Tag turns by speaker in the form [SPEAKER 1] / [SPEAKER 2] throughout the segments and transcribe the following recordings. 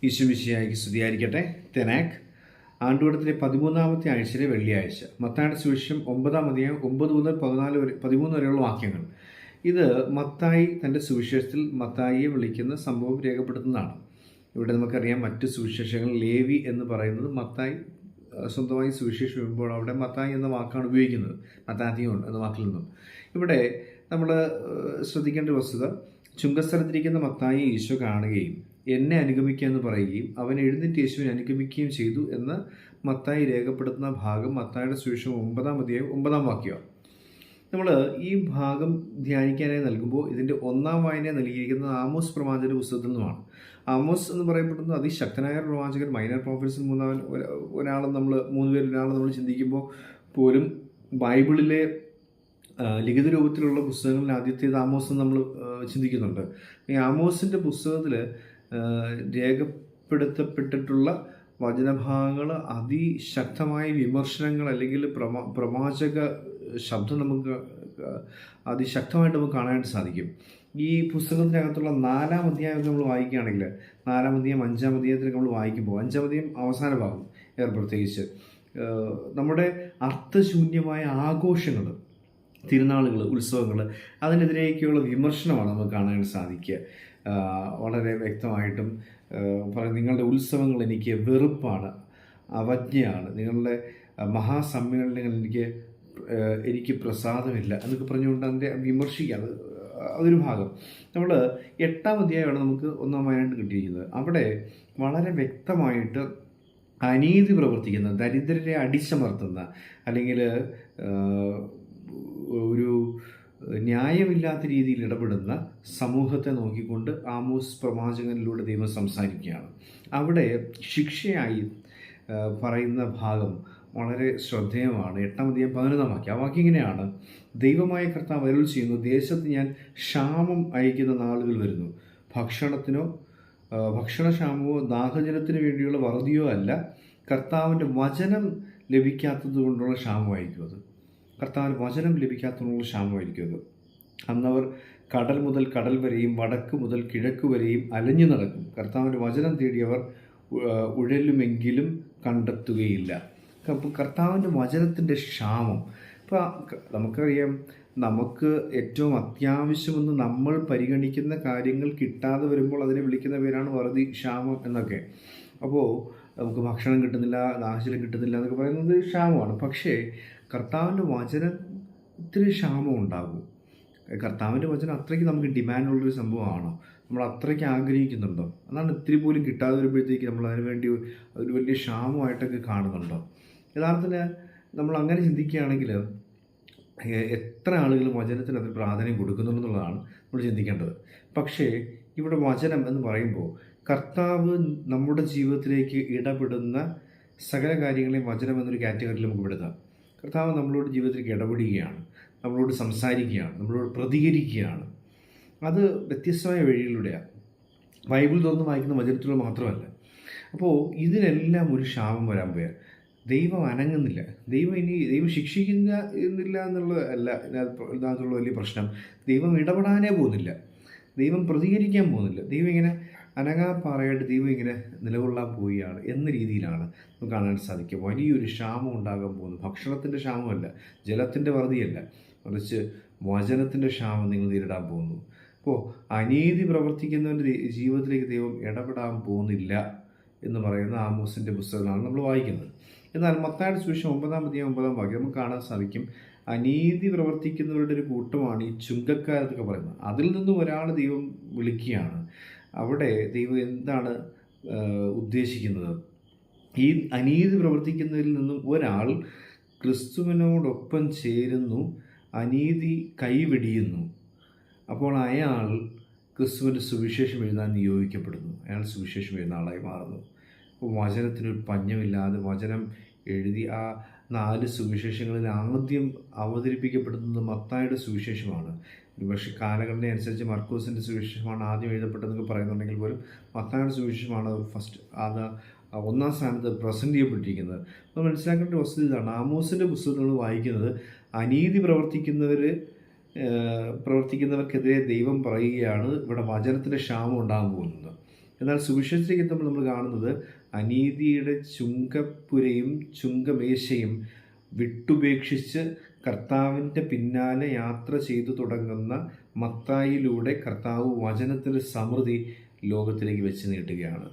[SPEAKER 1] ഈശോമിശിഹായ്ക്ക് സ്തുതിയായിരിക്കട്ടെ. തെനാക്ക് ആണ്ടുവട്ടത്തിലെ 13ാമത്തെ ആഴ്ചയിലെ വെള്ളിയാഴ്ച. മത്തായിയുടെ സുവിശേഷം 9-ാം അധ്യായം 9 മുതൽ 13 വരെയുള്ള വാക്യങ്ങൾ. ഇത് മത്തായി തൻ്റെ സുവിശേഷത്തിൽ മത്തായിയെ വിളിക്കുന്ന സംഭവം രേഖപ്പെടുത്തുന്നതാണ്. ഇവിടെ നമുക്കറിയാം, മറ്റ് സുവിശേഷങ്ങൾ ലേവി എന്ന് പറയുന്നത് മത്തായി സ്വന്തമായി സുവിശേഷം വരുമ്പോൾ അവിടെ മത്തായി എന്ന വാക്കാണ് ഉപയോഗിക്കുന്നത്, മത്താത്തിയോൺ എന്ന വാക്കിൽ നിന്നും. ഇവിടെ നമ്മൾ ശ്രദ്ധിക്കേണ്ട വസ്തുത, ചുങ്കസ്ഥലത്തിരിക്കുന്ന മത്തായി ഈശോ കാണുകയും എന്നെ അനുഗമിക്കുക എന്ന് പറയുകയും അവൻ എഴുന്നേറ്റ് യേശുവിനെ അനുഗമിക്കുകയും ചെയ്തു എന്ന് മത്തായി രേഖപ്പെടുത്തുന്ന ഭാഗം മത്തായിയുടെ സുവിശേഷം 9-ാം അധ്യായം 9-ാം വാക്യമാണ്. നമ്മൾ ഈ ഭാഗം ധ്യാനിക്കാനായി നൽകുമ്പോൾ ഇതിൻ്റെ ഒന്നാം വായന നൽകിയിരിക്കുന്നത് ആമോസ് പ്രവാചകന്റെ പുസ്തകത്തിൽ നിന്നുമാണ്. ആമോസ് എന്ന് പറയപ്പെടുന്നത് അതിശക്തനായ പ്രവാചകൻ, മൈനർ പ്രോഫറ്റ്സിൽ ഒരാളെന്ന് നമ്മൾ ചിന്തിക്കുമ്പോൾ പോലും ബൈബിളിലെ ലിഖിത രൂപത്തിലുള്ള പുസ്തകങ്ങളിൽ ആദ്യത്തേത് ആമോസ് എന്ന് നമ്മൾ ചിന്തിക്കുന്നുണ്ട്. ഈ ആമോസിൻ്റെ പുസ്തകത്തിൽ രേഖപ്പെടുത്തപ്പെട്ടിട്ടുള്ള വചനഭാഗങ്ങൾ അതിശക്തമായ വിമർശനങ്ങൾ അല്ലെങ്കിൽ പ്രവാചക ശബ്ദം നമുക്ക് അതിശക്തമായിട്ട് നമുക്ക് കാണാനായിട്ട് സാധിക്കും. ഈ പുസ്തകത്തിനകത്തുള്ള 4-ാം അധ്യായം നമ്മൾ വായിക്കുകയാണെങ്കിൽ 4-ാം അധ്യായം 5-ാം അധ്യായത്തിലേക്ക് നമ്മൾ വായിക്കുമ്പോൾ 5-ാം അധ്യായം അവസാന ഭാഗം പ്രത്യേകിച്ച് നമ്മുടെ അർത്ഥശൂന്യമായ ആഘോഷങ്ങൾ, തിരുനാളുകൾ, ഉത്സവങ്ങൾ, അതിനെതിരേക്കുള്ള വിമർശനമാണ് നമുക്ക് കാണാൻ സാധിക്കുക. വളരെ വ്യക്തമായിട്ടും നിങ്ങളുടെ ഉത്സവങ്ങൾ എനിക്ക് വെറുപ്പാണ്, അവജ്ഞയാണ്, നിങ്ങളുടെ മഹാസമ്മേളനങ്ങൾ എനിക്ക് പ്രസാദമില്ല എന്നൊക്കെ പറഞ്ഞുകൊണ്ട് അതിൻ്റെ വിമർശിക്കുക. അതൊരു ഭാഗം. നമ്മൾ 8-ാം അധ്യായമാണ് നമുക്ക് ഒന്നാമതായിട്ട് കിട്ടിയിരിക്കുന്നത്. അവിടെ വളരെ വ്യക്തമായിട്ട് അനീതി പ്രവർത്തിക്കുന്ന, ദരിദ്രരെ അടിച്ചമർത്തുന്ന, അല്ലെങ്കിൽ ഒരു ന്യായമില്ലാത്ത രീതിയിൽ ഇടപെടുന്ന സമൂഹത്തെ നോക്കിക്കൊണ്ട് ആമോസ് പ്രവാചകനിലൂടെ ദൈവം സംസാരിക്കുകയാണ്. അവിടെ ശിക്ഷയായി പറയുന്ന ഭാഗം വളരെ ശ്രദ്ധേയമാണ്. 8-ാം അധ്യായം 11-ാം വാക്യം. ആ വാക്യം ഇങ്ങനെയാണ്: ദൈവമായ കർത്താവ് അരുൾ ചെയ്യുന്നു, ദേശത്ത് ഞാൻ ക്ഷാമം അയക്കുന്ന നാളുകൾ വരുന്നു. ഭക്ഷണക്ഷാമമോ ദാഹജലത്തിന് വേണ്ടിയുള്ള വറുതിയോ അല്ല, കർത്താവിൻ്റെ വചനം ലഭിക്കാത്തത് കൊണ്ടുള്ള ക്ഷാമമായിരിക്കും അത്. കർത്താവിന് വചനം ലഭിക്കാത്തതിനുള്ള ക്ഷാമമായിരിക്കും അത്. അന്നവർ കടൽ മുതൽ കടൽ വരെയും വടക്ക് മുതൽ കിഴക്ക് വരെയും അലഞ്ഞു നടക്കും. കർത്താവിൻ്റെ വചനം തേടിയവർ ഉഴലുമെങ്കിലും കണ്ടെത്തുകയില്ല. അപ്പോൾ കർത്താവിൻ്റെ വചനത്തിൻ്റെ ക്ഷാമം. ഇപ്പോൾ നമുക്കറിയാം, നമുക്ക് ഏറ്റവും അത്യാവശ്യമെന്ന് നമ്മൾ പരിഗണിക്കുന്ന കാര്യങ്ങൾ കിട്ടാതെ വരുമ്പോൾ അതിനെ വിളിക്കുന്ന പേരാണ് വറുതി, ക്ഷാമം എന്നൊക്കെ. അപ്പോൾ നമുക്ക് ഭക്ഷണം കിട്ടുന്നില്ല, ദാഹജലം കിട്ടുന്നില്ല എന്നൊക്കെ പറയുന്നത് ക്ഷാമമാണ്. പക്ഷേ കർത്താവിൻ്റെ വചനത്തിന് ക്ഷാമം ഉണ്ടാകും. കർത്താവിൻ്റെ വചനം അത്രയ്ക്ക് നമുക്ക് ഡിമാൻഡുള്ളൊരു സംഭവമാണോ? നമ്മൾ അത്രയ്ക്ക് ആഗ്രഹിക്കുന്നുണ്ടോ? അതാണ് ഇത്തിരി പോലും കിട്ടാതെ വരുമ്പോഴത്തേക്ക് നമ്മൾ അതിന് വേണ്ടി ഒരു വലിയ ക്ഷാമമായിട്ടൊക്കെ കാണുന്നുണ്ടോ? യഥാർത്ഥത്തിൽ നമ്മൾ അങ്ങനെ ചിന്തിക്കുകയാണെങ്കിൽ എത്ര ആളുകൾ വചനത്തിന് അതിൽ പ്രാധാന്യം കൊടുക്കുന്നുണ്ടെന്നുള്ളതാണ് നമ്മൾ ചിന്തിക്കേണ്ടത്. പക്ഷേ ഇവിടെ വചനം എന്ന് പറയുമ്പോൾ കർത്താവ് നമ്മുടെ ജീവിതത്തിലേക്ക് ഇടപെടുന്ന സകല കാര്യങ്ങളെയും വചനം എന്നൊരു കാറ്റഗറിയിൽ നമുക്ക് പെടുത്താം. കർത്താവ് നമ്മളോട് ജീവിതത്തിലേക്ക് ഇടപെടുകയാണ്, നമ്മളോട് സംസാരിക്കുകയാണ്, നമ്മളോട് പ്രതികരിക്കുകയാണ്. അത് വ്യത്യസ്തമായ വഴികളിലൂടെയാണ്. ബൈബിൾ തുറന്ന് വായിക്കുന്ന വചനത്തിലൂടെ മാത്രമല്ല. അപ്പോൾ ഇതിനെല്ലാം ഒരു ക്ഷാമം വരാൻ പോയാൽ ദൈവം അനങ്ങുന്നില്ല. ദൈവം ശിക്ഷിക്കുന്നില്ല എന്നുള്ളതല്ല ഇതിനകത്തുള്ള വലിയ പ്രശ്നം. ദൈവം ഇടപെടാനേ പോകുന്നില്ല, ദൈവം പ്രതികരിക്കാൻ പോകുന്നില്ല. ദൈവം ഇങ്ങനെ അനങ്ങാപ്പാറയായിട്ട് ദൈവം ഇങ്ങനെ നിലകൊള്ളാൻ പോവുകയാണ് എന്ന രീതിയിലാണ് നമുക്ക് കാണാൻ സാധിക്കുക. വലിയൊരു ക്ഷാമം ഉണ്ടാകാൻ പോകുന്നു. ഭക്ഷണത്തിൻ്റെ ക്ഷാമമല്ല, ജലത്തിൻ്റെ വറുതിയല്ല, മറിച്ച് വചനത്തിൻ്റെ ക്ഷാമം നിങ്ങൾ നേരിടാൻ പോകുന്നു. അപ്പോൾ അനീതി പ്രവർത്തിക്കുന്നവൻ്റെ ജീവിതത്തിലേക്ക് ദൈവം ഇടപെടാൻ പോകുന്നില്ല എന്ന് പറയുന്ന ആമോസിൻ്റെ പുസ്തകമാണ് നമ്മൾ വായിക്കുന്നത്. എന്നാൽ മത്തായിയുടെ സുവിശേഷം 9-ാം അധ്യായം 9-ാം വാക്യം നമുക്ക് കാണാൻ സാധിക്കും, അനീതി പ്രവർത്തിക്കുന്നവരുടെ ഒരു കൂട്ടമാണ് ഈ ചുങ്കക്കാരെന്നൊക്കെ പറയുന്നത്. അതിൽ നിന്നും ഒരാൾ ദൈവം വിളിക്കുകയാണ്. അവിടെ ദൈവം എന്താണ് ഉദ്ദേശിക്കുന്നത്? ഈ അനീതി പ്രവർത്തിക്കുന്നതിൽ നിന്നും ഒരാൾ ക്രിസ്തുവിനോടൊപ്പം ചേരുന്നു, അനീതി കൈവെടിയുന്നു. അപ്പോൾ അയാൾ ക്രിസ്തുവിൻ്റെ സുവിശേഷം എഴുതാൻ നിയോഗിക്കപ്പെടുന്നു. അയാൾ സുവിശേഷം എഴുതുന്ന ആളായി മാറുന്നു. അപ്പോൾ വചനത്തിനൊരു പഞ്ഞമില്ലാതെ വചനം എഴുതി ആ 4 സുവിശേഷങ്ങളിൽ ആദ്യം അവതരിപ്പിക്കപ്പെടുന്നത് മത്തായിയുടെ സുവിശേഷമാണ്. പക്ഷേ കാലഘടന അനുസരിച്ച് മർക്കോസിൻ്റെ സുവിശേഷമാണ് ആദ്യം എഴുതപ്പെട്ടതെന്നൊക്കെ പറയുന്നുണ്ടെങ്കിൽ പോലും മത്തായിയുടെ സുവിശേഷമാണ് ഫസ്റ്റ്, അത് 1-ാം സ്ഥാനത്ത് പ്രസൻറ്റ് ചെയ്യപ്പെട്ടിരിക്കുന്നത്. അപ്പോൾ മനസ്സിലാക്കേണ്ട വസ്തുത ഇതാണ്: ആമോസിൻ്റെ പുസ്തകങ്ങൾ വായിക്കുന്നത് അനീതി പ്രവർത്തിക്കുന്നവർക്കെതിരെ ദൈവം പറയുകയാണ്, ഇവിടെ വചനത്തിൻ്റെ ക്ഷാമം ഉണ്ടാകാൻ പോകുന്നത്. എന്നാൽ സുവിശേഷത്തിലേക്ക് എത്തുമ്പോൾ നമ്മൾ കാണുന്നത് അനീതിയുടെ ചുങ്കപ്പുരയും ചുങ്കമേശയും വിട്ടുപേക്ഷിച്ച് കർത്താവിൻ്റെ പിന്നാലെ യാത്ര ചെയ്തു തുടങ്ങുന്ന മത്തായിലൂടെ കർത്താവ് വചനത്തിൻ്റെ സമൃദ്ധി ലോകത്തിലേക്ക് വെച്ച് നീട്ടുകയാണ്.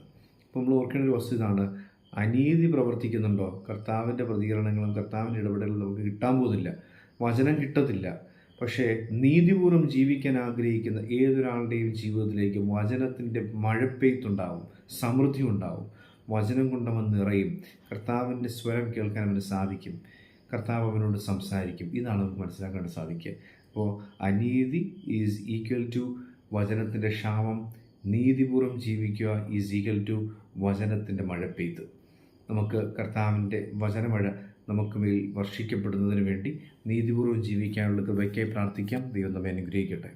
[SPEAKER 1] അപ്പോൾ നമ്മൾ ഓർക്കേണ്ട ഒരു വസ്തു ഇതാണ്, അനീതി പ്രവർത്തിക്കുന്നുണ്ടോ, കർത്താവിൻ്റെ പ്രതികരണങ്ങളും കർത്താവിൻ്റെ ഇടപെടലുകളും നമുക്ക് കിട്ടാൻ പോകുന്നില്ല, വചനം കിട്ടത്തില്ല. പക്ഷേ നീതിപൂർവ്വം ജീവിക്കാൻ ആഗ്രഹിക്കുന്ന ഏതൊരാളുടെയും ജീവിതത്തിലേക്ക് വചനത്തിൻ്റെ മഴപ്പെയ്ത്തുണ്ടാവും, സമൃദ്ധി ഉണ്ടാവും. വചനം കൊണ്ടവൻ നിറയും, കർത്താവിൻ്റെ സ്വരം കേൾക്കാൻ അവന് സാധിക്കും, കർത്താവ് അവനോട് സംസാരിക്കും. ഇതാണ് നമുക്ക് മനസ്സിലാക്കാൻ സാധിക്കുക. അപ്പോൾ അനീതി ഈസ് ഈക്വൽ ടു വചനത്തിൻ്റെ ക്ഷാമം, നീതിപൂർവ്വം ജീവിക്കുക ഈസ് ഈക്വൽ ടു വചനത്തിൻ്റെ മഴപ്പെയ്ത്ത്. നമുക്ക് കർത്താവിൻ്റെ വചനമഴ നമുക്ക് മേൽ വർഷിക്കപ്പെടുന്നതിന് വേണ്ടി നീതിപൂർവ്വം ജീവിക്കാനുള്ള കൃപയ്ക്കായി പ്രാർത്ഥിക്കാം. ദൈവം നമ്മെ അനുഗ്രഹിക്കട്ടെ.